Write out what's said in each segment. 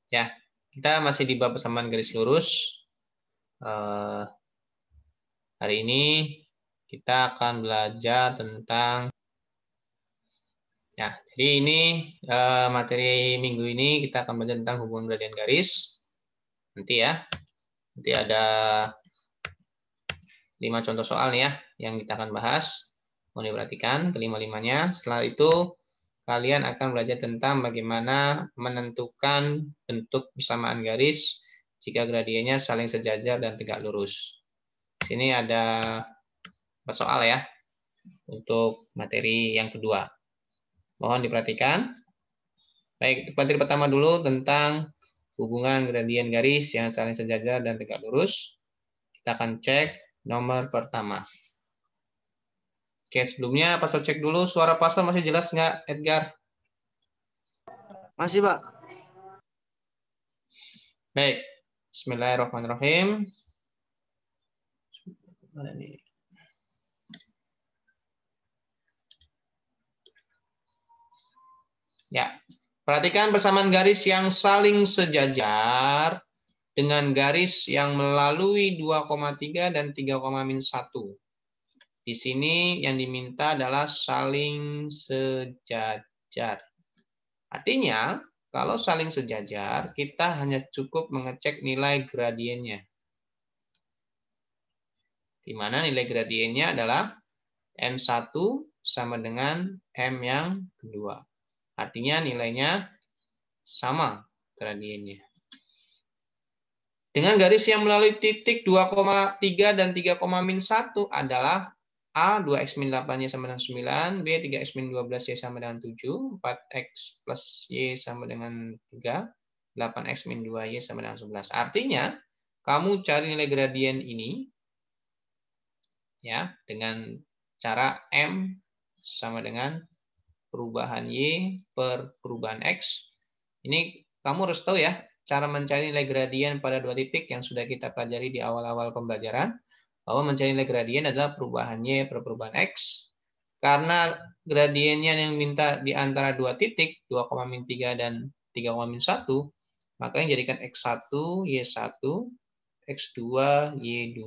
Ya, kita masih di bab persamaan garis lurus. Hari ini kita akan belajar tentang jadi ini materi minggu ini kita akan belajar tentang hubungan gradien garis. Nanti ada 5 contoh soal nih ya yang kita akan bahas. Mau diperhatikan kelima-limanya. Setelah itu kalian akan belajar tentang bagaimana menentukan bentuk persamaan garis jika gradiennya saling sejajar dan tegak lurus. Di sini ada soal ya untuk materi yang kedua. Mohon diperhatikan. Baik, materi pertama dulu tentang hubungan gradien garis yang saling sejajar dan tegak lurus. Kita akan cek nomor pertama. Oke, sebelumnya Pasal cek dulu suara pasal masih jelas nggak, Edgar? Masih, Pak. Baik, bismillahirrahmanirrahim. Ya, perhatikan persamaan garis yang saling sejajar dengan garis yang melalui 2,3 dan 3,-1. Di sini yang diminta adalah saling sejajar. Artinya, kalau saling sejajar, kita hanya cukup mengecek nilai gradiennya. Di mana nilai gradiennya adalah M1 sama dengan M yang kedua. Artinya nilainya sama gradiennya. Dengan garis yang melalui titik 2,3 dan 3,-1 adalah A 2x-8y sama dengan 9, B 3x-12y sama dengan 7, 4x plus y sama dengan 3, 8x-2y sama dengan 11. Artinya, kamu cari nilai gradien ini ya dengan cara M sama dengan perubahan y per perubahan x. Ini kamu harus tahu ya, cara mencari nilai gradien pada dua titik yang sudah kita pelajari di awal-awal pembelajaran, bahwa mencari nilai gradien adalah perubahan y per perubahan x. Karena gradiennya yang minta di antara dua titik, 2,-3 dan 3,-1, maka yang jadikan x1, y1, x2, y2.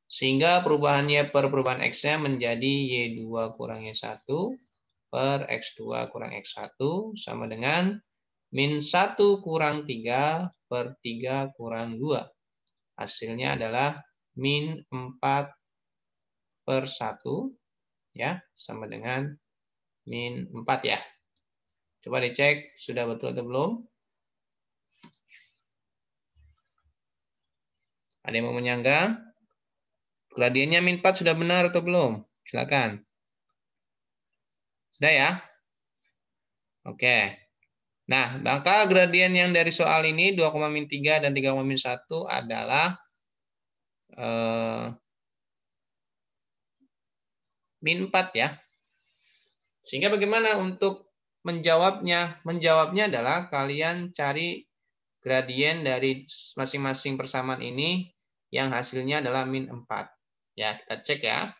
Sehingga perubahannya per perubahan x-nya menjadi y2 kurang y1 per x2 kurang x1 sama dengan min 1 kurang 3 per 3 kurang 2. Hasilnya adalah min 4 per 1 ya, sama dengan min 4 ya. Coba dicek sudah betul atau belum. Ada yang mau menyanggah? Gradiennya min 4 sudah benar atau belum? Silakan. Sudah ya? Oke. Nah, maka gradien yang dari soal ini 2,-3 dan 3,-1 adalah min 4 ya. Sehingga bagaimana untuk menjawabnya? Menjawabnya adalah kalian cari gradien dari masing-masing persamaan ini yang hasilnya adalah min 4. Ya, kita cek ya.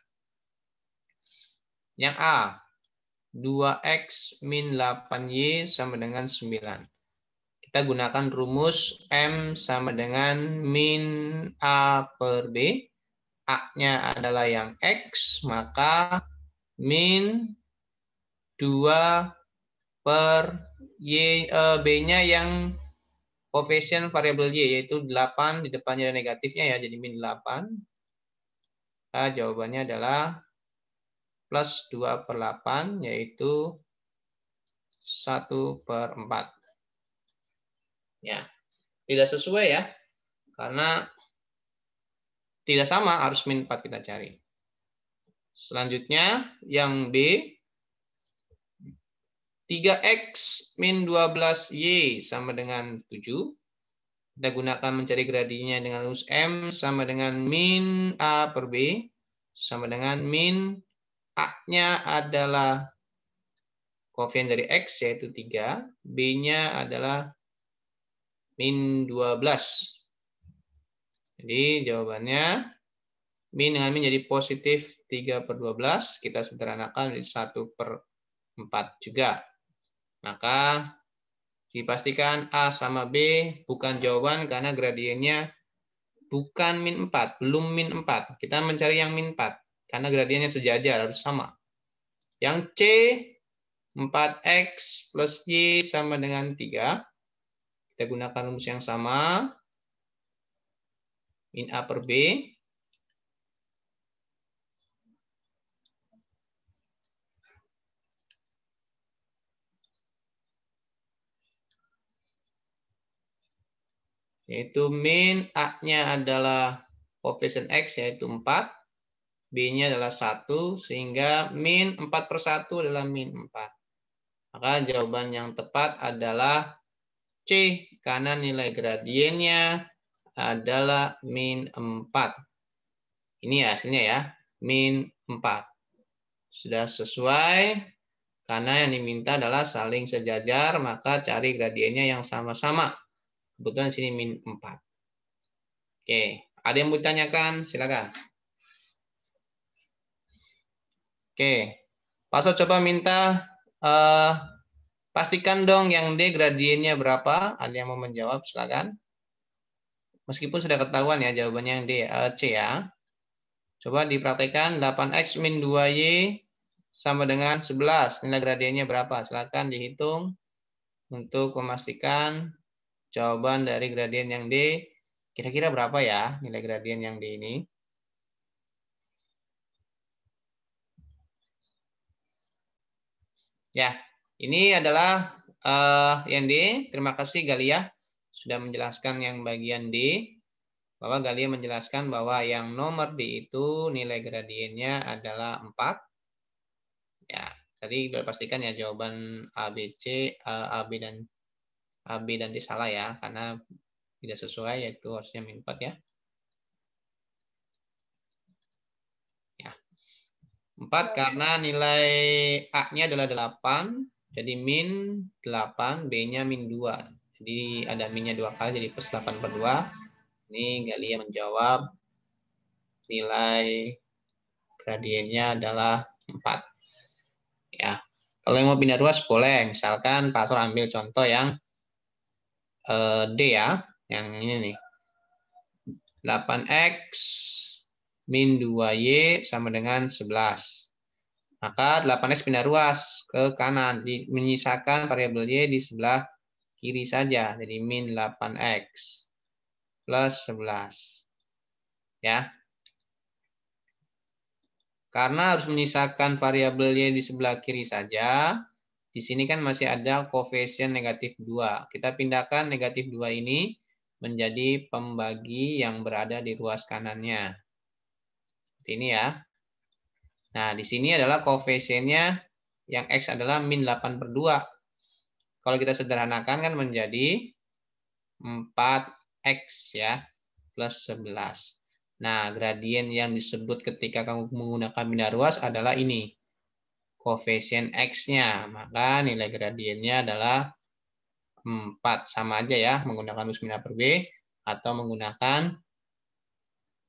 Yang A, 2x min 8y sama dengan 9. Kita gunakan rumus M sama dengan min A per B. A-nya adalah yang X, maka min 2 per Y, B-nya yang koefisien variabel Y, yaitu 8, di depannya ada negatifnya ya, jadi min 8. Nah, jawabannya adalah plus 2 per 8, yaitu 1 per 4. Ya, tidak sesuai ya, karena tidak sama, harus min 4 kita cari. Selanjutnya, yang B, 3x min 12y sama dengan 7. Kita gunakan mencari gradiennya dengan rumus M sama dengan min A per B sama dengan min A-nya adalah koefisien dari X yaitu 3, B-nya adalah min 12. Jadi jawabannya min dengan min jadi positif 3 per 12. Kita sederhanakan menjadi 1 per 4 juga. Maka Dipastikan A sama B bukan jawaban karena gradiennya bukan min 4, belum min 4. Kita mencari yang min 4 karena gradiennya sejajar, harus sama. Yang C, 4X plus Y sama dengan 3. Kita gunakan rumus yang sama. Min A per B. Yaitu min A-nya adalah koefisien X, yaitu 4. B-nya adalah 1, sehingga min 4 per 1 adalah min 4. Maka jawaban yang tepat adalah C, karena nilai gradiennya adalah min 4. Ini hasilnya ya, min 4. Sudah sesuai, karena yang diminta adalah saling sejajar, maka cari gradiennya yang sama-sama. Kebetulan sini min 4. Oke, ada yang mau ditanyakan? Silakan. Oke, Pak So coba minta pastikan dong yang D gradiennya berapa? Ada yang mau menjawab? Silakan. Meskipun sudah ketahuan ya jawabannya yang D, C ya. Coba dipraktekkan 8X min 2Y sama dengan 11. Nilai gradiennya berapa? Silakan dihitung untuk memastikan jawaban dari gradien yang D. Kira-kira berapa ya nilai gradien yang D ini? Ya, ini adalah yang D. Terima kasih Galia sudah menjelaskan yang bagian D. Bahwa Galia menjelaskan bahwa yang nomor D itu nilai gradiennya adalah 4. Ya, tadi sudah pastikan ya jawaban A, B, C, A, B dan D salah ya, karena tidak sesuai, yaitu harusnya min 4 ya. 4 karena nilai A-nya adalah 8, jadi min 8, B-nya min 2. Jadi ada minnya 2 kali, jadi plus 8 per 2. Ini Galia menjawab nilai gradiennya adalah 4. Ya, kalau yang mau pindah ruas boleh. Misalkan Pak Asor ambil contoh yang D ya, yang ini nih. 8X min 2Y sama dengan 11. Maka 8X pindah ruas ke kanan, menyisakan variabel Y di sebelah kiri saja. Jadi min 8X plus 11. Ya. Karena harus menyisakan variabel Y di sebelah kiri saja, di sini kan masih ada koefisien negatif 2. Kita pindahkan negatif 2 ini menjadi pembagi yang berada di ruas kanannya. Seperti ini ya. Nah, di sini adalah koefisiennya yang X adalah min 8 per 2. Kalau kita sederhanakan kan menjadi 4X ya, plus 11. Nah, gradien yang disebut ketika kamu menggunakan pindah ruas adalah ini. Koefisien X-nya. Maka nilai gradiennya adalah 4. Sama aja ya, menggunakan rumus min A per B atau menggunakan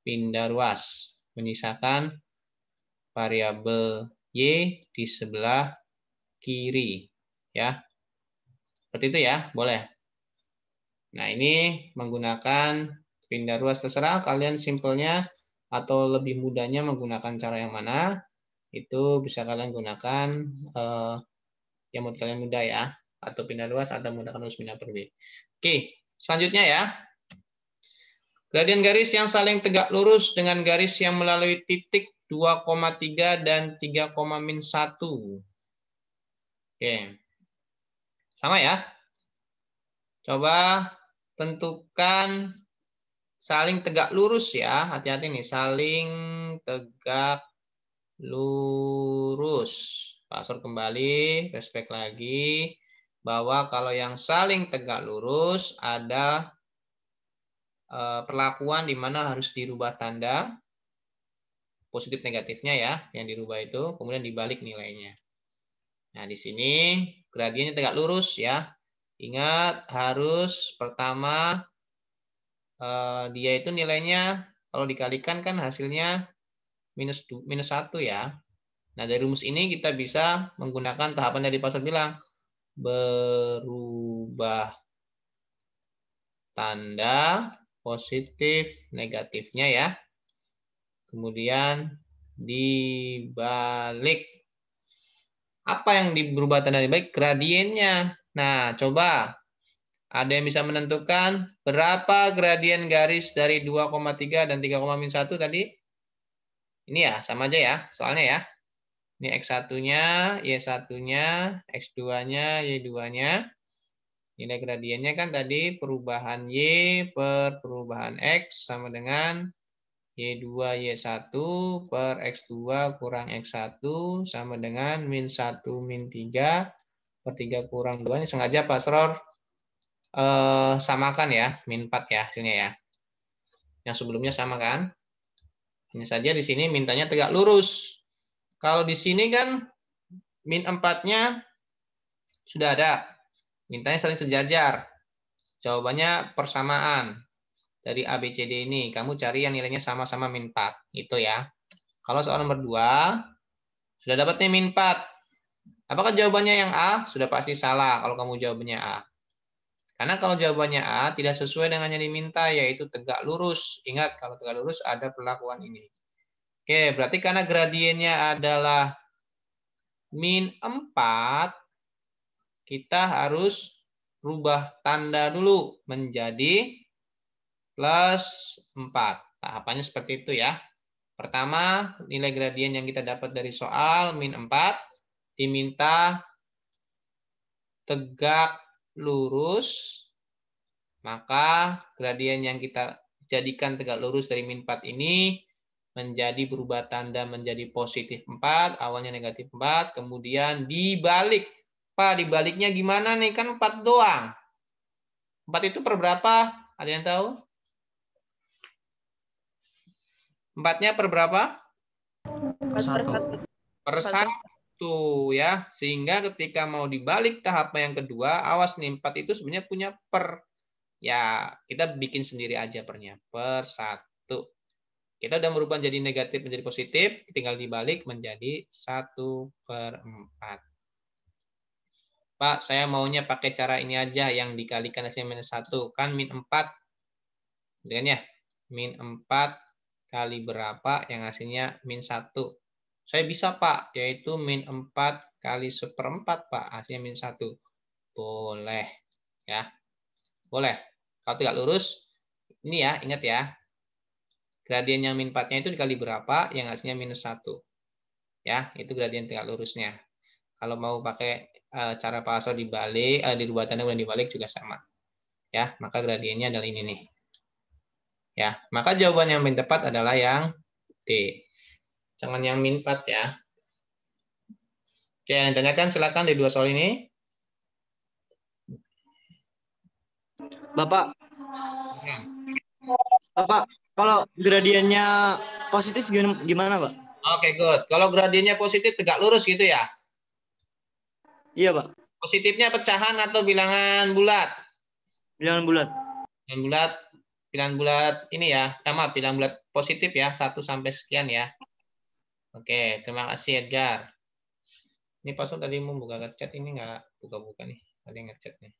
pindah ruas. Menyisakan variabel Y di sebelah kiri. Ya. Seperti itu ya, boleh. Nah, ini menggunakan pindah ruas, terserah kalian simpelnya atau lebih mudahnya menggunakan cara yang mana. Itu bisa kalian gunakan yang menurut kalian mudah ya. Atau pindah ruas atau menggunakan rumus min A per B. Oke, selanjutnya ya. Gradien garis yang saling tegak lurus dengan garis yang melalui titik 2,3 dan 3,-1. Oke. Sama ya. Coba tentukan saling tegak lurus ya. Hati-hati nih, saling tegak lurus. Pak Sur kembali, respect lagi. Bahwa kalau yang saling tegak lurus ada perlakuan di mana harus dirubah tanda positif negatifnya ya, yang dirubah itu, kemudian dibalik nilainya. Nah, di sini gradiennya tegak lurus ya. Ingat harus pertama dia itu nilainya kalau dikalikan kan hasilnya minus 1 ya. Nah, dari rumus ini kita bisa menggunakan tahapan dari Pak Sur bilang, berubah tanda positif negatifnya ya. Kemudian dibalik. Apa yang berubah tanda dibalik? Gradiennya. Nah, coba. Ada yang bisa menentukan berapa gradien garis dari 2,3 dan 3,-1 tadi? Ini ya, sama aja ya, soalnya ya. Ini X1-nya, Y1-nya, X2-nya, Y2-nya. Nilai gradiennya kan tadi perubahan Y per perubahan X sama dengan Y2, Y1 per X2 kurang X1 sama dengan min 1, min 3 per 3 kurang 2. Ini sengaja Pak Sror samakan ya, min 4 ya hasilnya ya. Yang sebelumnya sama kan? Hanya saja di sini mintanya tegak lurus. Kalau di sini kan min 4-nya sudah ada. Mintanya saling sejajar. Jawabannya persamaan. Dari A, B, C, D ini. Kamu cari yang nilainya sama-sama min 4. Itu ya. Kalau soal nomor 2, sudah dapat nih min 4. Apakah jawabannya yang A? Sudah pasti salah kalau kamu jawabannya A. Karena kalau jawabannya A tidak sesuai dengan yang diminta, yaitu tegak lurus. Ingat, kalau tegak lurus ada perlakuan ini. Oke, berarti karena gradiennya adalah min 4, kita harus rubah tanda dulu menjadi plus 4. Tahapannya seperti itu ya. Pertama, nilai gradien yang kita dapat dari soal min 4 diminta tegak lurus, maka gradien yang kita jadikan tegak lurus dari min 4 ini menjadi berubah tanda menjadi positif 4, awalnya negatif 4, kemudian dibalik. Pak, dibaliknya gimana nih? Kan 4 doang. 4 itu per berapa? Ada yang tahu? 4-nya per berapa? Per 1 ya. Sehingga ketika mau dibalik tahap yang kedua, awas nih 4 itu sebenarnya punya per. Ya, kita bikin sendiri aja pernya. Per 1. Kita udah merubah jadi negatif menjadi positif, tinggal dibalik menjadi 1/4. Pak, saya maunya pakai cara ini aja yang dikalikan hasilnya minus 1. Kan min 4. Lihat ya. Min 4 kali berapa yang hasilnya min 1. Saya bisa Pak, yaitu min 4 kali 1/4 Pak, hasilnya min 1. Boleh. Ya. Boleh. Kalau tegak lurus, ini ya, ingat ya. Gradien yang min 4-nya itu dikali berapa, yang hasilnya minus 1. Ya, itu gradien tegak lurusnya. Kalau mau pakai cara Pak dibalik, dirubah tanda kemudian dibalik juga sama. Ya, maka gradiennya adalah ini nih. Ya, maka jawaban yang paling tepat adalah yang D. Jangan yang min 4 ya. Oke, yang ditanyakan silakan di dua soal ini. Bapak, kalau gradiennya positif gimana, Pak? Oke, good. Kalau gradiennya positif tegak lurus gitu ya? Iya, Pak. Positifnya pecahan atau bilangan bulat? Bilangan bulat. Bilangan bulat ini ya, sama bilangan bulat positif ya, 1 sampai sekian ya. Oke, terima kasih Edgar. Ini Pak Sur tadi mau buka chat, ini nggak buka-buka nih. Ada yang ngechat nih.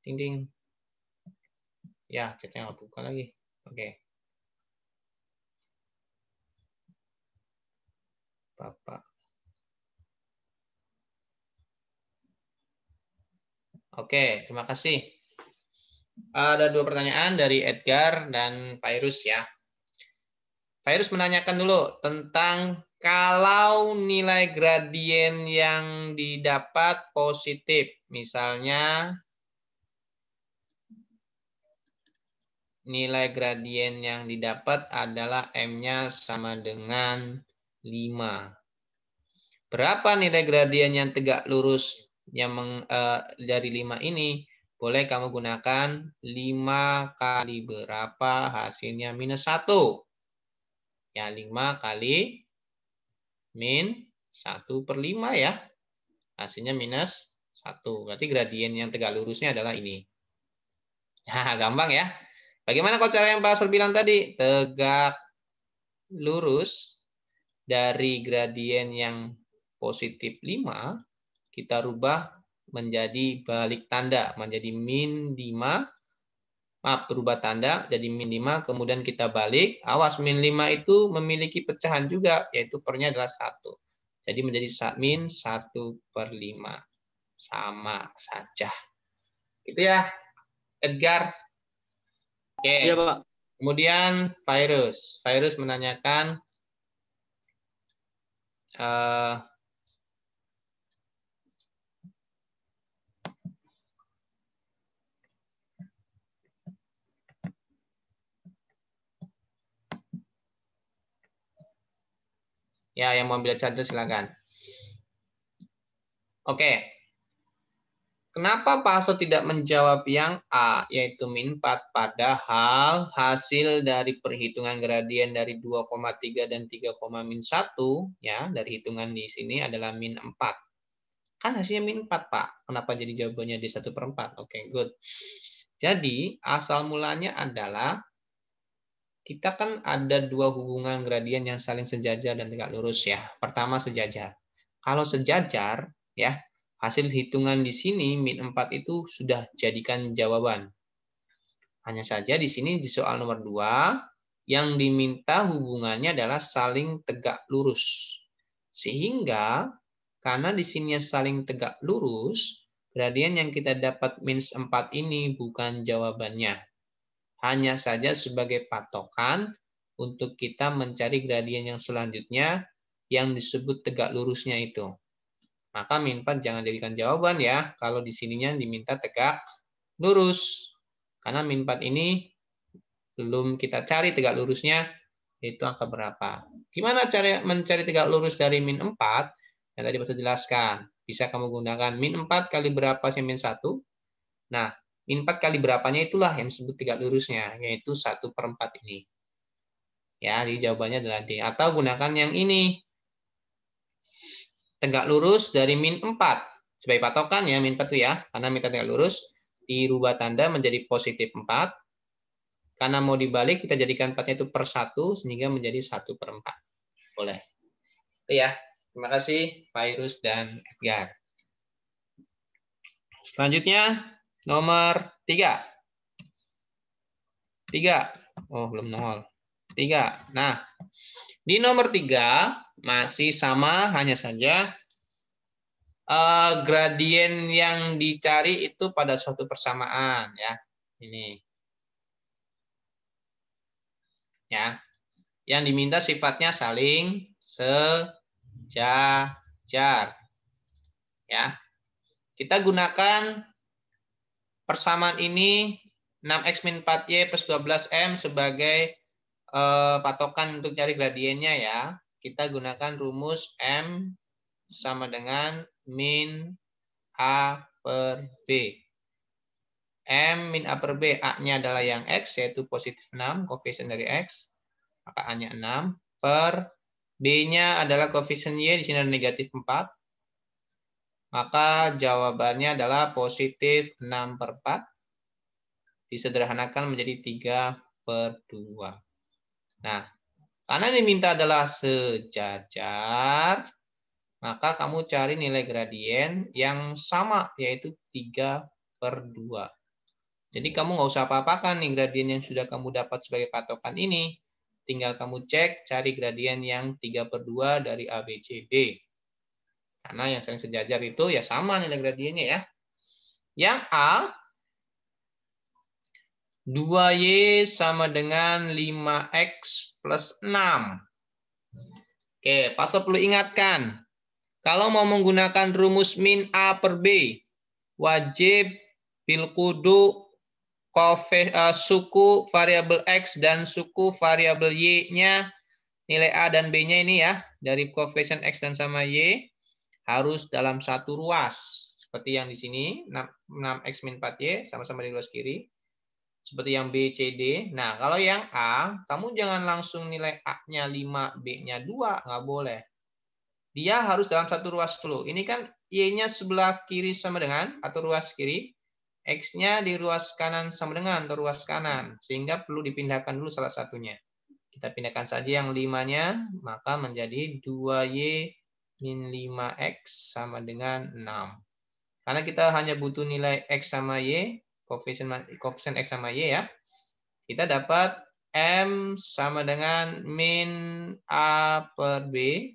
Ding ding. Ya, chatnya nggak buka lagi. Oke. Bapak. Oke, terima kasih. Ada 2 pertanyaan dari Edgar dan Virus ya. Virus menanyakan dulu tentang kalau nilai gradien yang didapat positif, misalnya nilai gradien yang didapat adalah M-nya sama dengan 5. Berapa nilai gradien yang tegak lurus yang dari 5 ini? Boleh kamu gunakan 5 kali berapa hasilnya minus 1. Ya, 5 kali min 1/5 ya. Hasilnya minus 1. Berarti gradien yang tegak lurusnya adalah ini. Nah, gampang ya. Bagaimana kalau cara yang Pak Asal bilang tadi? Tegak lurus dari gradien yang positif 5, kita rubah menjadi balik tanda, menjadi min 5. Maaf, berubah tanda jadi min 5, kemudian kita balik. Awas, min 5 itu memiliki pecahan juga, yaitu pernya adalah 1. Jadi menjadi min 1/5. Sama saja. Gitu ya, Edgar. Oke. Iya, Pak. Kemudian Virus. Virus menanyakan ya, yang mau ambil contoh silakan. Oke. Kenapa Pak Hasto tidak menjawab yang A, yaitu min 4, padahal hasil dari perhitungan gradien dari 2,3 dan 3,-1, ya, dari hitungan di sini adalah min 4. Kan hasilnya min 4, Pak. Kenapa jadi jawabannya di 1/4? Oke, good. Jadi, asal mulanya adalah kita kan ada dua hubungan gradien yang saling sejajar dan tegak lurus, ya. Pertama, sejajar. Kalau sejajar, ya, hasil hitungan di sini min 4 itu sudah jadikan jawaban. Hanya saja di sini di soal nomor 2 yang diminta hubungannya adalah saling tegak lurus. Sehingga karena di sini saling tegak lurus, gradien yang kita dapat min 4 ini bukan jawabannya. Hanya saja sebagai patokan untuk kita mencari gradien yang selanjutnya yang disebut tegak lurusnya itu. Maka min 4 jangan jadikan jawaban ya, kalau di sininya diminta tegak lurus. Karena min 4 ini belum kita cari tegak lurusnya, itu angka berapa. Gimana cara mencari tegak lurus dari min 4? Yang tadi saya jelaskan. Bisa kamu gunakan min 4 kali berapa sih min 1? Nah, min 4 kali berapanya itulah yang disebut tegak lurusnya, yaitu 1/4 ini. Ya, di jawabannya adalah D. Atau gunakan yang ini. Tegak lurus dari min 4. Sebagai patokan ya, min 4 itu ya. Karena minta tegak lurus, dirubah tanda menjadi positif 4. Karena mau dibalik, kita jadikan 4-nya itu per 1, sehingga menjadi 1/4. Boleh. Itu ya. Terima kasih, Virus dan Edgar. Selanjutnya, nomor 3. 3. Oh, belum nol. 3. Nah, di nomor 3 masih sama, hanya saja gradien yang dicari itu pada suatu persamaan ya. Ini. Ya. Yang diminta sifatnya saling sejajar. Ya. Kita gunakan persamaan ini 6x min 4y plus 12m sebagai patokan untuk cari gradiennya ya. Kita gunakan rumus M sama dengan min A per B. M min A per B, A-nya adalah yang X, yaitu positif 6, koefisien dari X. Maka A-nya 6, per B-nya adalah koefisien Y, di sini ada negatif 4. Maka jawabannya adalah positif 6/4. Disederhanakan menjadi 3/2. Nah, karena diminta adalah sejajar, maka kamu cari nilai gradien yang sama, yaitu 3/2. Jadi kamu nggak usah apa-apakan nih gradien yang sudah kamu dapat sebagai patokan ini. Tinggal kamu cek, cari gradien yang 3/2 dari A, B, C, D. Karena yang saling sejajar itu ya sama nilai gradiennya ya. Yang A, 2Y sama dengan 5X plus 6. Oke, Pak Hasto perlu ingatkan. Kalau mau menggunakan rumus min A per B, wajib bilkudu suku variabel X dan suku variabel Y-nya, nilai A dan B-nya ini ya, dari koefisien X dan sama Y, harus dalam satu ruas. Seperti yang di sini, 6X min 4Y, sama-sama di ruas kiri. Seperti yang B, C, D. Nah, kalau yang A, kamu jangan langsung nilai A-nya 5, B-nya 2. Nggak boleh. Dia harus dalam satu ruas dulu. Ini kan Y-nya sebelah kiri sama dengan, atau ruas kiri. X-nya di ruas kanan sama dengan, atau ruas kanan. Sehingga perlu dipindahkan dulu salah satunya. Kita pindahkan saja yang 5-nya, maka menjadi 2Y min 5X sama dengan 6. Karena kita hanya butuh nilai X sama Y, koefisien X sama Y ya. Kita dapat M sama dengan min A per B.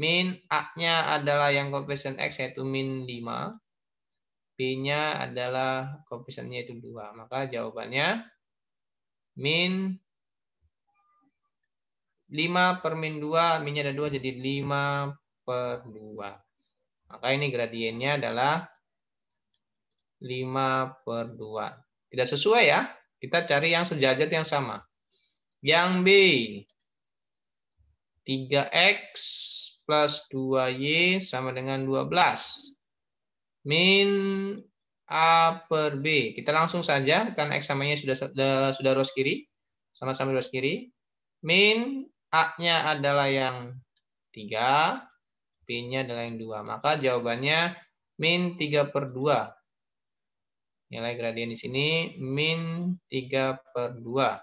Min A-nya adalah yang koefisien X yaitu min 5. B-nya adalah koefisiennya itu 2. Maka jawabannya min 5 per min 2, minnya ada 2 jadi 5 per 2. Maka ini gradiennya adalah 5 per 2. Tidak sesuai ya. Kita cari yang sejajar yang sama. Yang B, 3X plus 2Y sama dengan 12. Min A per B. Kita langsung saja, karena X sama Y sudah ruas kiri. Sama-sama ruas kiri. Min A-nya adalah yang 3. B-nya adalah yang 2. Maka jawabannya min 3 per 2. Nilai gradien di sini min 3 per 2.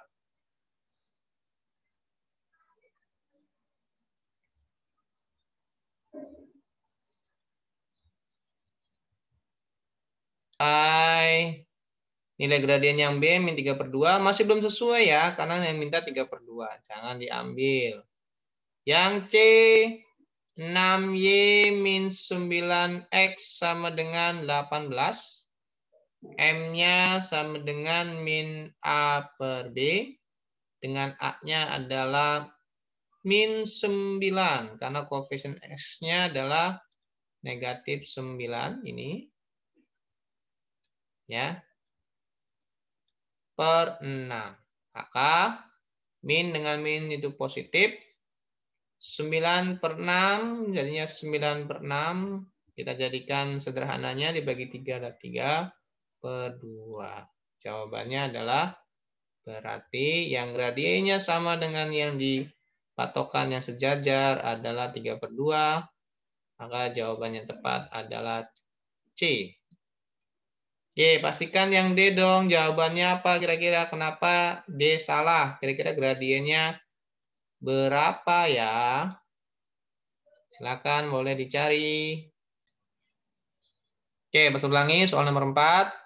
Nilai gradien yang B min 3 per 2 masih belum sesuai ya, karena yang minta 3 per 2. Jangan diambil. Yang C, 6Y min 9X sama dengan 18. M-nya sama dengan min A per B. Dengan A-nya adalah min 9. Karena koefisien X-nya adalah negatif 9. Ini. Ya. Per 6. Maka min dengan min itu positif. 9 per 6 jadinya 9 per 6. Kita jadikan sederhananya dibagi 3 adalah 3 per 2. Jawabannya adalah berarti yang gradiennya sama dengan yang di patokan yang sejajar adalah 3 per 2. Maka jawabannya tepat adalah C. Oke, pastikan yang D dong. Jawabannya apa kira-kira? Kenapa D salah? Kira-kira gradiennya berapa ya? Silakan, boleh dicari. Oke, pas ulangi soal nomor 4.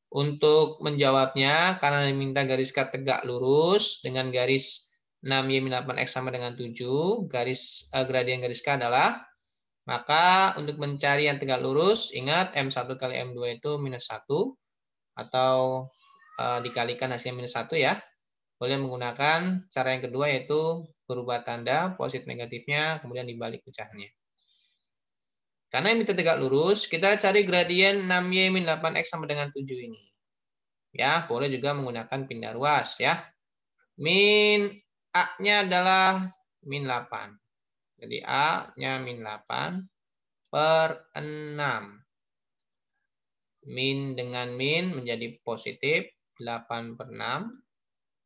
Untuk menjawabnya, karena diminta garis cut tegak lurus dengan garis 6Y-8X sama dengan 7, gradien garis K adalah, maka untuk mencari yang tegak lurus, ingat M1 kali M2 itu minus 1, atau dikalikan hasilnya minus 1 ya. Boleh menggunakan cara yang kedua yaitu berubah tanda positif negatifnya, kemudian dibalik pecahannya. Karena yang minta tegak lurus, kita cari gradien 6Y-8X sama dengan 7 ini. Ya, boleh juga menggunakan pindah ruas ya. Min A-nya adalah min 8. Jadi A-nya min 8 per 6. Min dengan min menjadi positif 8 per 6.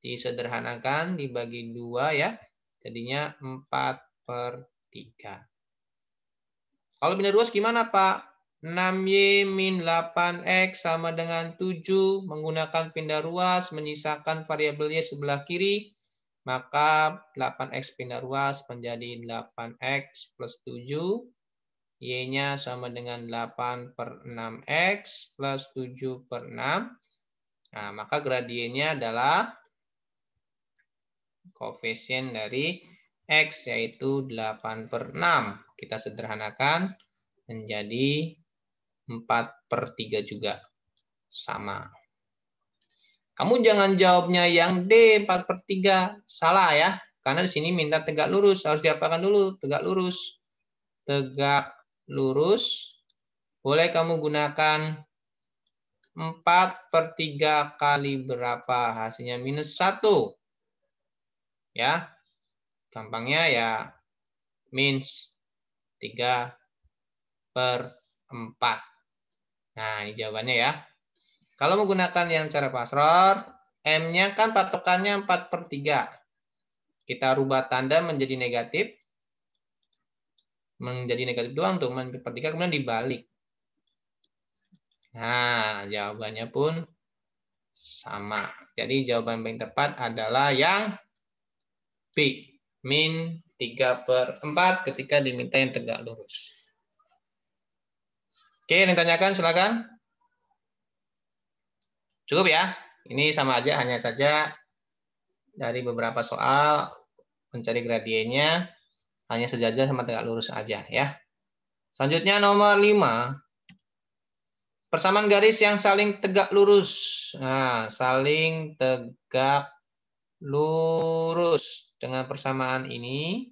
Disederhanakan, dibagi 2 ya. Jadinya 4 per 3. Kalau pindah ruas gimana Pak? 6Y min 8X sama dengan 7. Menggunakan pindah ruas, menyisakan variabel Y sebelah kiri. Maka 8X pindah ruas menjadi 8X plus 7. Y-nya sama dengan 8 per 6X plus 7 per 6. Nah, maka gradiennya adalah koefisien dari X, yaitu 8 per 6. Kita sederhanakan menjadi 4 per 3 juga. Sama. Kamu jangan jawabnya yang D, 4 per 3. Salah ya. Karena di sini minta tegak lurus. Harus diapakan dulu? Tegak lurus. Tegak lurus. Boleh kamu gunakan 4 per 3 kali berapa? Hasilnya minus 1. Ya. Gampangnya ya minus 3 per 4. Nah, ini jawabannya ya. Kalau menggunakan yang cara pasror, M-nya kan patokannya 4 per 3. Kita rubah tanda menjadi negatif. Menjadi negatif doang tuh, 4 per 3, kemudian dibalik. Nah, jawabannya pun sama. Jadi jawaban paling tepat adalah yang B. Min 3 per 4 ketika diminta yang tegak lurus. Oke, yang ditanyakan silakan. Cukup ya. Ini sama aja, hanya saja dari beberapa soal mencari gradiennya hanya sejajar sama tegak lurus aja ya. Selanjutnya nomor 5. Persamaan garis yang saling tegak lurus. Nah, saling tegak lurus. Dengan persamaan ini,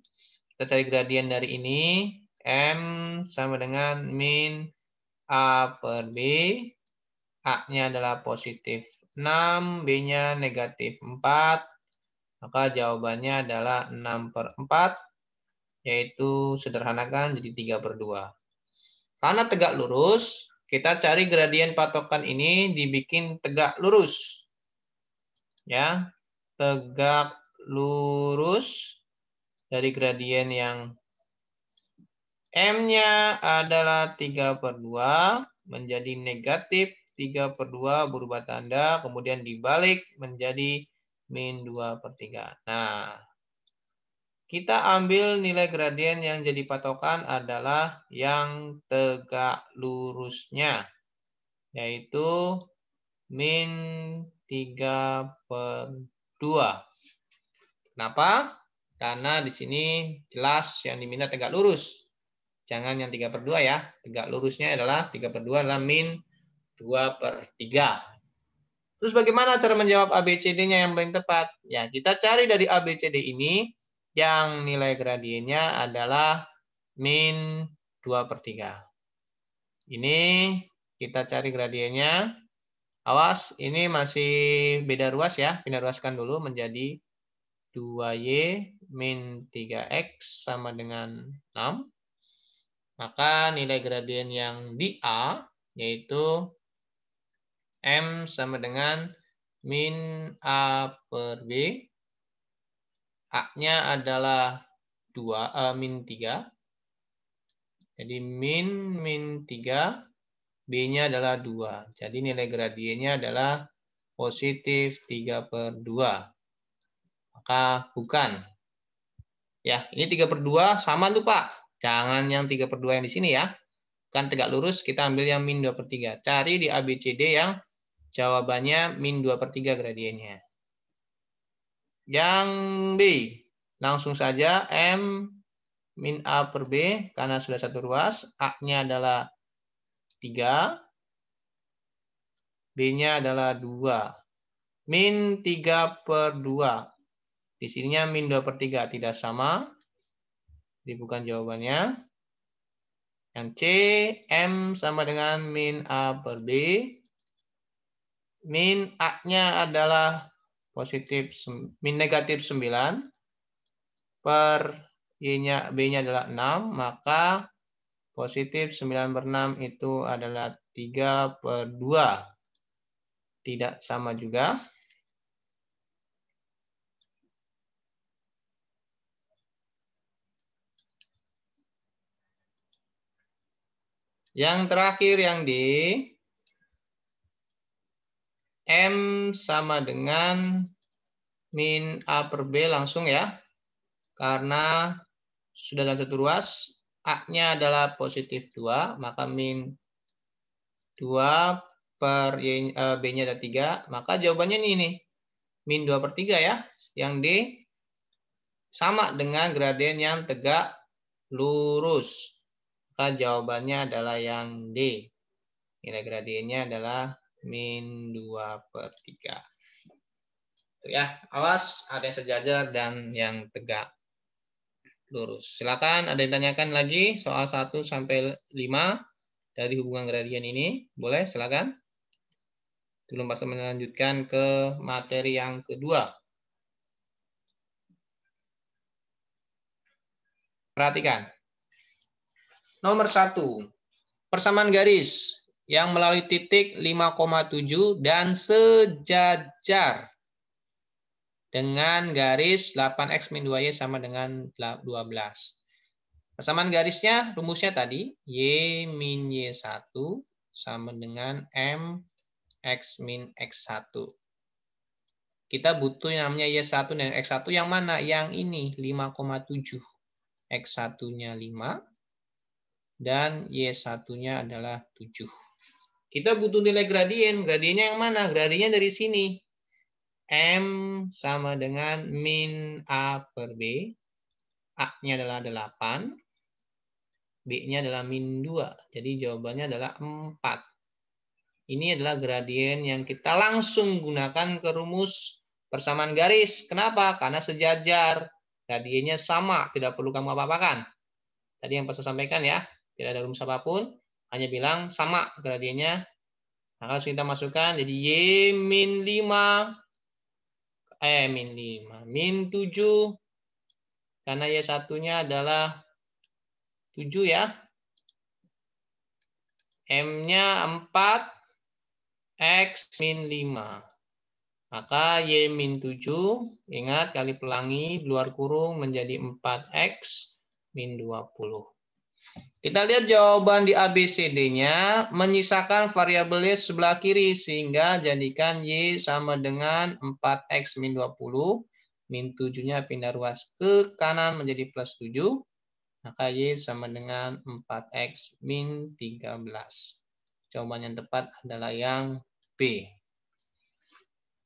kita cari gradien dari ini. M sama dengan min A per B. A-nya adalah positif 6, B-nya negatif 4. Maka jawabannya adalah 6 per 4. Yaitu sederhanakan jadi 3/2. Karena tegak lurus, kita cari gradien patokan ini dibikin tegak lurus. Ya, tegak lurus dari gradien yang M-nya adalah 3/2 menjadi negatif 3/2 berubah tanda, kemudian dibalik menjadi min 2/3. Nah, kita ambil nilai gradien yang jadi patokan adalah yang tegak lurusnya, yaitu min 3/2. Kenapa? Karena di sini jelas yang diminta tegak lurus. Jangan yang 3/2 ya. Tegak lurusnya adalah 3/2 adalah min 2/3. Terus bagaimana cara menjawab ABCD-nya yang paling tepat? Ya, kita cari dari ABCD ini yang nilai gradiennya adalah min 2/3. Ini kita cari gradiennya. Awas, ini masih beda ruas ya. Pindah ruaskan dulu menjadi 2Y min 3X sama dengan 6. Maka nilai gradien yang di A yaitu M sama dengan min A per B. A-nya adalah 2, min 3. Jadi min 3. B-nya adalah 2. Jadi nilai gradiennya adalah positif 3/2. Maka bukan. Ya, ini 3/2 sama tuh Pak. Jangan yang 3/2 yang di sini ya. Kan tegak lurus, kita ambil yang min 2/3. Cari di ABCD yang jawabannya min 2/3 gradiennya. Yang B, langsung saja M min A per B, karena sudah satu ruas. A-nya adalah 3. B-nya adalah 2. Min 3/2. Di sininya min 2/3 tidak sama. Jadi bukan jawabannya. Yang C, M sama dengan min A per B. Min A-nya adalah min negatif 9. Per B-nya adalah 6. Maka positif 9/6 itu adalah 3/2. Tidak sama juga. Yang terakhir yang D, M sama dengan min A per B langsung ya. Karena sudah dalam satu ruas, A-nya adalah positif 2, maka min 2 per B-nya ada 3, maka jawabannya ini, min 2/3 ya. Yang D sama dengan gradien yang tegak lurus. Maka jawabannya adalah yang D. Nilai gradiennya adalah min 2/3. Ya, awas ada yang sejajar dan yang tegak lurus. Silakan ada yang tanyakan lagi soal 1 sampai 5 dari hubungan gradien ini. Boleh, silakan. Sebelum Pak melanjutkan ke materi yang kedua. Perhatikan. Nomor 1. Persamaan garis yang melalui titik 5,7 dan sejajar dengan garis 8X min 2Y sama dengan 12. Persamaan garisnya, rumusnya tadi, Y min Y1 sama dengan M X min X1. Kita butuh yang namanya Y1 dan X1 yang mana? Yang ini, 5,7. X1-nya 5. dan Y1-nya adalah 7. Kita butuh nilai gradien. Gradiennya yang mana? Gradiennya dari sini. M sama dengan min A per B. A-nya adalah 8. B-nya adalah min 2. Jadi jawabannya adalah 4. Ini adalah gradien yang kita langsung gunakan ke rumus persamaan garis. Kenapa? Karena sejajar. Gradiennya sama. Tidak perlu kamu apa-apakan. Tadi yang pas saya sampaikan ya. Tidak ada rumus apapun. Hanya bilang sama gradiennya. Nah, kalau kita masukkan jadi Y min 5. Min 7. Karena Y1-nya adalah 7 ya. M-nya 4. X min 5. Maka Y min 7. Ingat kali pelangi. Luar kurung menjadi 4X min 20. Kita lihat jawaban di ABCD-nya. Menyisakan variabel Y sebelah kiri. Sehingga jadikan Y sama dengan 4X min 20. Min 7-nya pindah ruas ke kanan menjadi plus 7. Maka Y sama dengan 4X min 13. Jawaban yang tepat adalah yang B.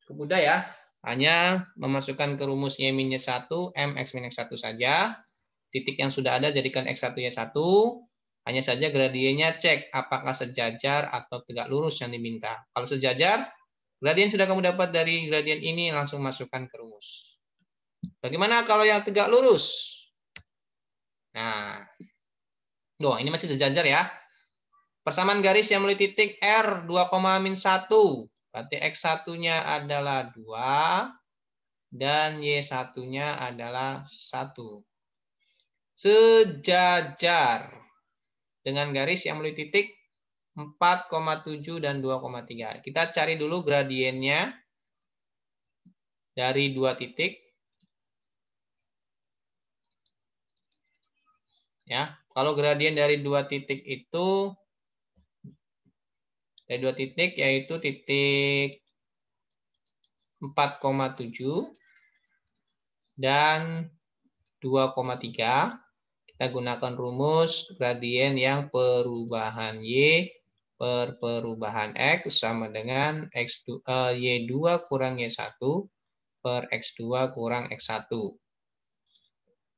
Cukup mudah ya. Hanya memasukkan ke rumus Y min Y1, M X min X1 saja. Titik yang sudah ada jadikan X1 Y1. Hanya saja gradiennya cek apakah sejajar atau tegak lurus yang diminta. Kalau sejajar, gradien sudah kamu dapat dari gradien ini, langsung masukkan ke rumus. Bagaimana kalau yang tegak lurus? Nah, ini masih sejajar ya. Persamaan garis yang melalui titik R 2,-1. Berarti X1-nya adalah 2 dan Y1-nya adalah 1. Sejajar dengan garis yang melalui titik 4,7 dan 2,3. Kita cari dulu gradiennya dari dua titik. Ya, kalau gradien dari dua titik itu yaitu titik 4,7 dan 2,3. Kita gunakan rumus gradien yang perubahan Y per perubahan X sama dengan Y2 kurang Y1 per X2 kurang X1.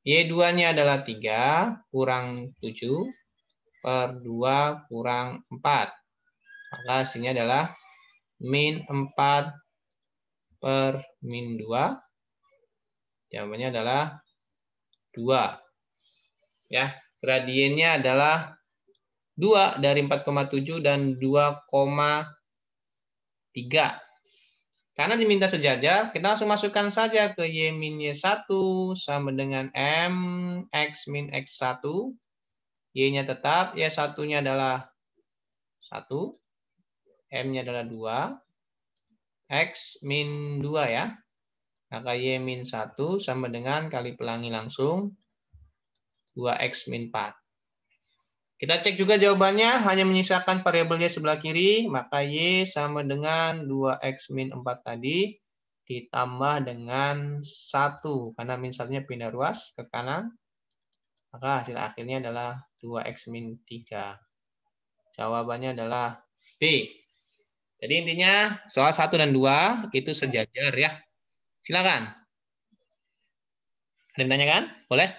Y2-nya adalah 3 kurang 7 per 2 kurang 4. Maka hasilnya adalah min 4 per min 2. Jawabannya adalah 2. Ya, gradiennya adalah 2 dari 4,7 dan 2,3. Karena diminta sejajar, kita langsung masukkan saja ke Y min Y1 sama dengan M X min X1. Y-nya tetap, Y1-nya adalah 1. M-nya adalah 2. X min 2 ya. Maka Y min 1 sama dengan kali pelangi langsung 2X min 4. Kita cek juga jawabannya, hanya menyisakan variabel Y sebelah kiri, maka Y sama dengan 2X min 4 tadi, ditambah dengan 1. Karena min 1-nya pindah ruas ke kanan, maka hasil akhirnya adalah 2X min 3. Jawabannya adalah B. Jadi intinya soal 1 dan 2 itu sejajar ya. Silakan. Ada yang tanyakan? Boleh?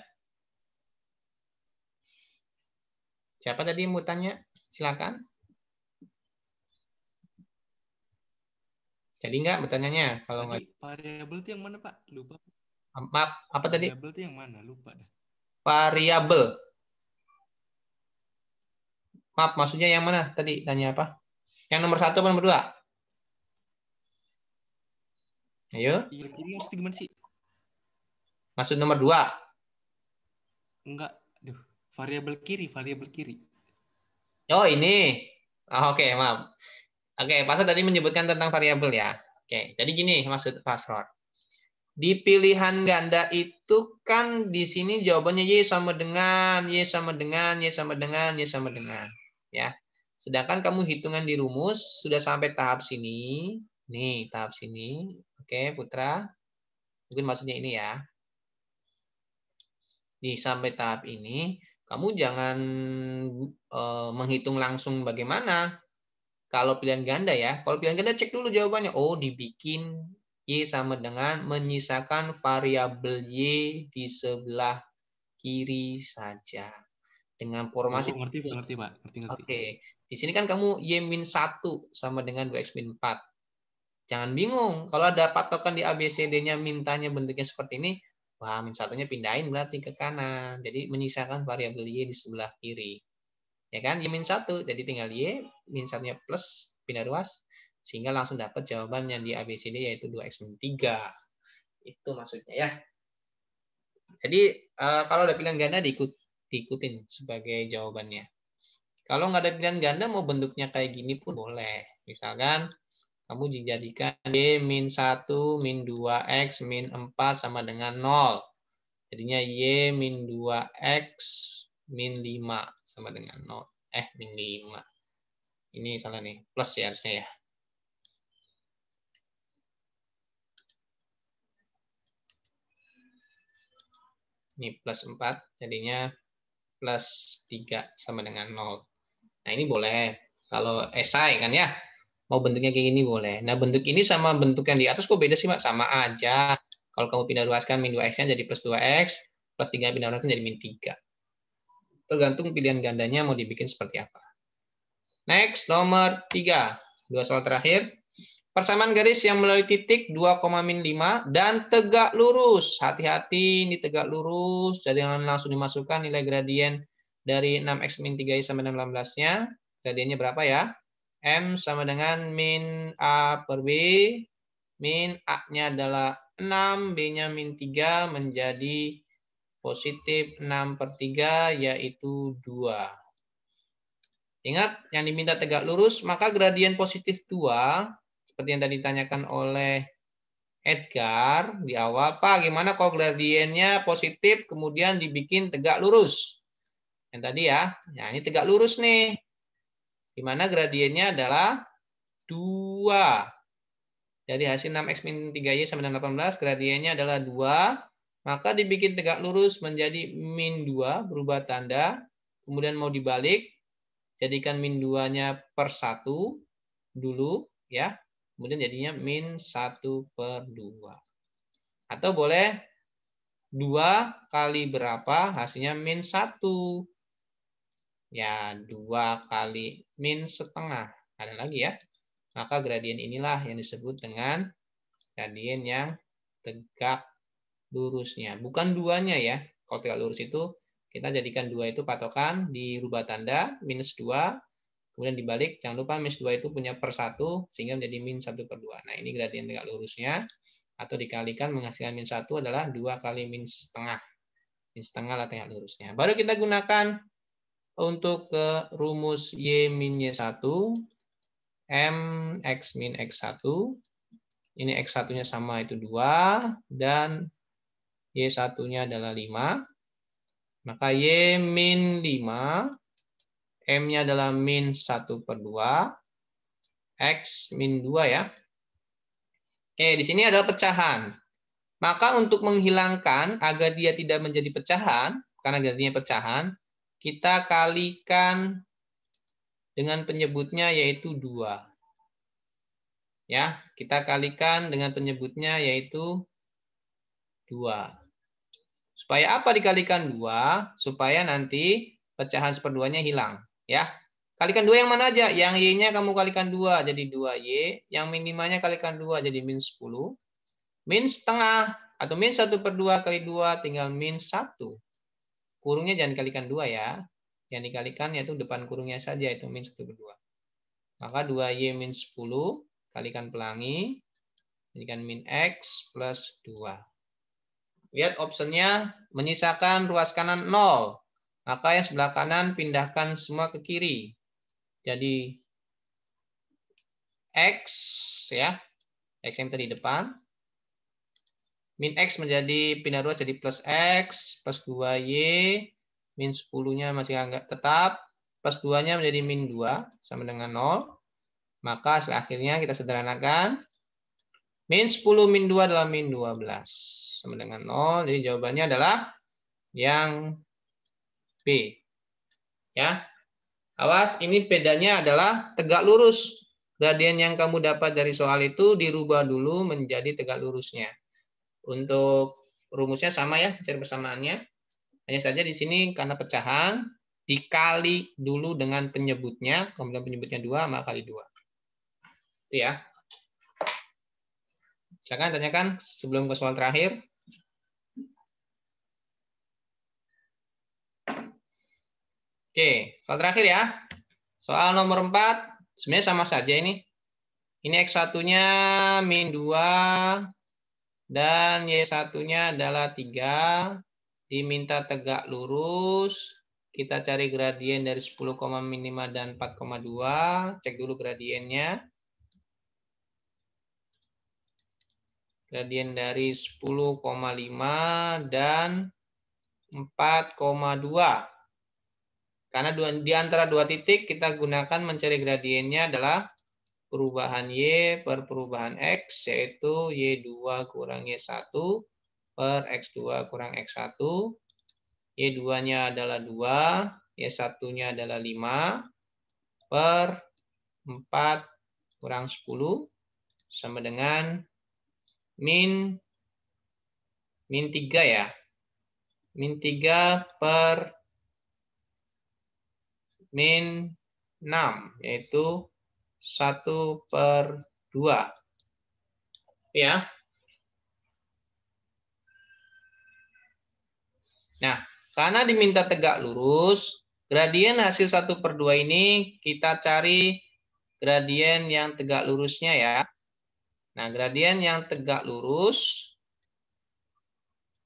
Siapa tadi yang mau tanya? Silakan. Jadi enggak bertanyanya? Kalau enggak. Variabel itu yang mana, Pak? Lupa. Maaf, apa tadi? Variabel itu yang mana? Lupa dah. Variabel. Maaf, maksudnya yang mana tadi? Tanya apa? Yang nomor 1 atau nomor 2? Ayo. Iya, kiri maksudnya gimana sih? Maksud nomor 2? Enggak. Duh, variabel kiri. Oh, ini. Oh, oke, maaf. Oke, Pastor tadi menyebutkan tentang variabel ya. Oke, jadi gini maksud Pastor. Di pilihan ganda itu kan di sini jawabannya Y sama dengan, Y sama dengan, Y sama dengan, Y sama dengan. Ya. Sedangkan kamu hitungan di rumus sudah sampai tahap sini. Nih, tahap sini. Oke, Putra. Mungkin maksudnya ini ya. Nih, sampai tahap ini. kamu jangan menghitung langsung bagaimana. Kalau pilihan ganda ya, kalau pilihan ganda cek dulu jawabannya. Oh, dibikin Y sama dengan menyisakan variabel Y di sebelah kiri saja. Dengan formasi. Oh, ngerti Pak, ngerti Pak. Ngerti. Oke, di sini kan kamu Y-1 sama dengan 2X-4. Jangan bingung, kalau ada patokan di ABCD-nya mintanya bentuknya seperti ini, wah, min satunya pindahin berarti ke kanan. Jadi menyisakan variabel Y di sebelah kiri. Ya kan, Y-1, jadi tinggal Y, min satunya plus, pindah ruas, sehingga langsung dapat jawaban yang di ABCD yaitu 2X-3. Itu maksudnya ya. Jadi kalau ada pilihan ganda diikutin sebagai jawabannya. Kalau nggak ada pilihan ganda mau bentuknya kayak gini pun boleh. Misalkan kamu dijadikan Y-1, min 2X, min 4 sama dengan 0. Jadinya Y min 2X min 5 sama dengan 0. Min 5. Ini salah nih. Plus ya harusnya ya. Ini plus 4. Jadinya plus 3 sama dengan 0. Nah ini boleh. Kalau esai kan ya. Mau bentuknya kayak gini boleh. Nah bentuk ini sama bentuk yang di atas kok beda sih Mbak? Sama aja. Kalau kamu pindah ruaskan min 2X-nya jadi plus 2X. Plus 3 pindah ruaskan jadi min 3. Tergantung pilihan gandanya mau dibikin seperti apa. Next, nomor 3. 2 soal terakhir. Persamaan garis yang melalui titik 2,-5 dan tegak lurus. Hati-hati, ini tegak lurus. Jadi jangan langsung dimasukkan nilai gradien dari 6x-3y sampai 16-nya. Gradiennya berapa ya? M sama dengan min A per B. Min A-nya adalah 6, B-nya min 3 menjadi positif 6 per 3, yaitu 2. Ingat, yang diminta tegak lurus, maka gradien positif 2, seperti yang tadi ditanyakan oleh Edgar di awal, Pak, gimana kalau gradiennya positif, kemudian dibikin tegak lurus? Yang tadi ya, nah ini tegak lurus nih. Di mana gradiennya adalah 2. Dari hasil 6x min 3y sama dengan 18, gradiennya adalah 2. Maka dibikin tegak lurus menjadi min 2, berubah tanda. Kemudian mau dibalik, jadikan min 2-nya per 1 dulu. Ya. Kemudian jadinya min 1 per 2. Atau boleh 2 kali berapa, hasilnya min 1. Ya, 2 kali min setengah. Ada lagi ya. Maka gradien inilah yang disebut dengan gradien yang tegak lurusnya. Bukan 2-nya ya. Kalau tegak lurus itu, kita jadikan 2 itu patokan, dirubah tanda, minus 2. Kemudian dibalik, jangan lupa minus 2 itu punya per 1, sehingga menjadi min 1 per 2. Nah, ini gradien tegak lurusnya. Atau dikalikan menghasilkan min 1 adalah 2 kali min setengah. Min setengah lah tegak lurusnya. Baru kita gunakan untuk ke rumus Y min Y1, M X min X1. Ini X1-nya sama itu 2, dan Y1-nya adalah 5. Maka Y min 5, M-nya adalah min 1 per 2, X min 2 ya. Oke, di sini adalah pecahan. Maka untuk menghilangkan agar dia tidak menjadi pecahan, karena gradiennya pecahan, kita kalikan dengan penyebutnya yaitu 2. Ya, kita kalikan dengan penyebutnya yaitu 2. Supaya apa dikalikan 2? Supaya nanti pecahan seperduanya hilang. Ya, kalikan 2 yang mana aja? Yang Y-nya kamu kalikan 2, jadi 2Y. Yang min 5-nya kalikan 2, jadi min 10. Min setengah, atau min 1 per 2 kali 2, tinggal min 1. Kurungnya jangan dikalikan 2 ya. Yang dikalikan yaitu depan kurungnya saja, itu min 1 per 2. Maka 2Y min 10, kalikan pelangi, jadikan min X plus 2. Lihat optionnya, menyisakan ruas kanan 0. Maka yang sebelah kanan pindahkan semua ke kiri. Jadi X ya, X yang tadi depan. Min X menjadi pindah ruas jadi plus X, plus 2Y, min 10-nya masih agak tetap, plus 2-nya menjadi min 2, sama dengan 0. Maka hasil akhirnya kita sederhanakan. Min 10 min 2 adalah min 12, sama dengan 0. Jadi jawabannya adalah yang B. Ya. Awas, ini bedanya adalah tegak lurus. Gradien yang kamu dapat dari soal itu dirubah dulu menjadi tegak lurusnya. Untuk rumusnya sama ya, cari persamaannya. Hanya saja di sini karena pecahan, dikali dulu dengan penyebutnya, kemudian penyebutnya 2, maka kali 2. Itu ya. Silakan tanyakan sebelum ke soal terakhir. Oke, soal terakhir ya. Soal nomor 4, sebenarnya sama saja ini. Ini X1-nya min 2, dan Y1-nya adalah 3. Diminta tegak lurus. Kita cari gradien dari 10,5 dan 4,2. Cek dulu gradiennya. Gradien dari 10,5 dan 4,2. Karena di antara dua titik kita gunakan mencari gradiennya adalah perubahan Y per perubahan X, yaitu Y2 kurang Y1 per X2 kurang X1. Y2-nya adalah 2, Y1-nya adalah 5 per 4 kurang 10 sama dengan min 3 ya. Min 3 per min 6, yaitu 1/2. Ya. Nah, karena diminta tegak lurus, gradien hasil 1/2 ini kita cari gradien yang tegak lurusnya ya. Nah, gradien yang tegak lurus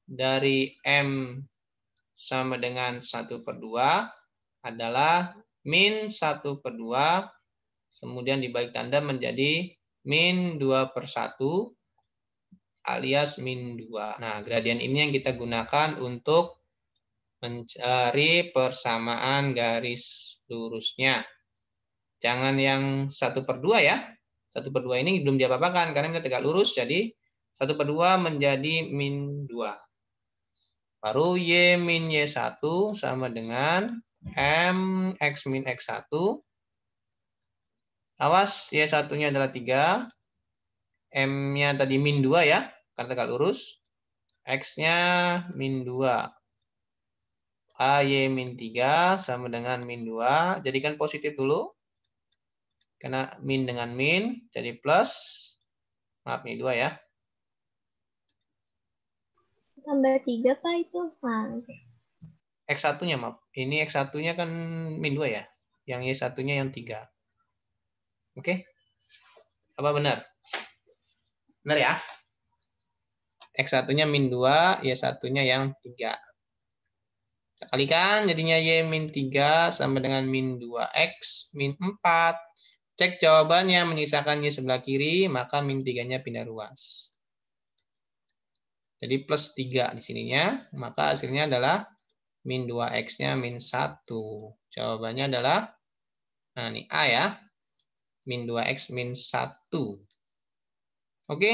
dari M sama dengan 1/2 adalah min 1/2, kemudian dibalik tanda menjadi min 2/1 alias min 2. Nah, gradien ini yang kita gunakan untuk mencari persamaan garis lurusnya. Jangan yang 1/2 ya. 1/2 ini belum diapa-apakan karena kita tegak lurus, jadi 1/2 menjadi min 2. Baru Y min Y1 sama dengan M X min X1. Awas, Y1-nya adalah 3. M-nya tadi min 2 ya, karena tegak lurus. X-nya min 2. AY min 3 sama dengan min 2. Jadikan positif dulu. Karena min dengan min, jadi plus. Maaf, ini 2 ya. Tambah 3 Pak itu. Nah. X1-nya maaf. Ini X1-nya kan min 2 ya. Yang Y1-nya yang 3. Oke? Apa benar? Benar ya? X1-nya min 2, Y1-nya yang 3. Kita kalikan, jadinya Y min 3 sama dengan min 2X min 4. Cek jawabannya, menyisakan Y sebelah kiri, maka min 3-nya pindah ruas. Jadi plus 3 di sininya, maka hasilnya adalah min 2X-nya min 1. Jawabannya adalah, nah ini A ya, min 2X min 1. Oke,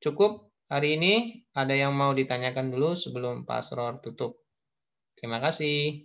cukup hari ini. Ada yang mau ditanyakan dulu sebelum Pak Asror tutup? Terima kasih.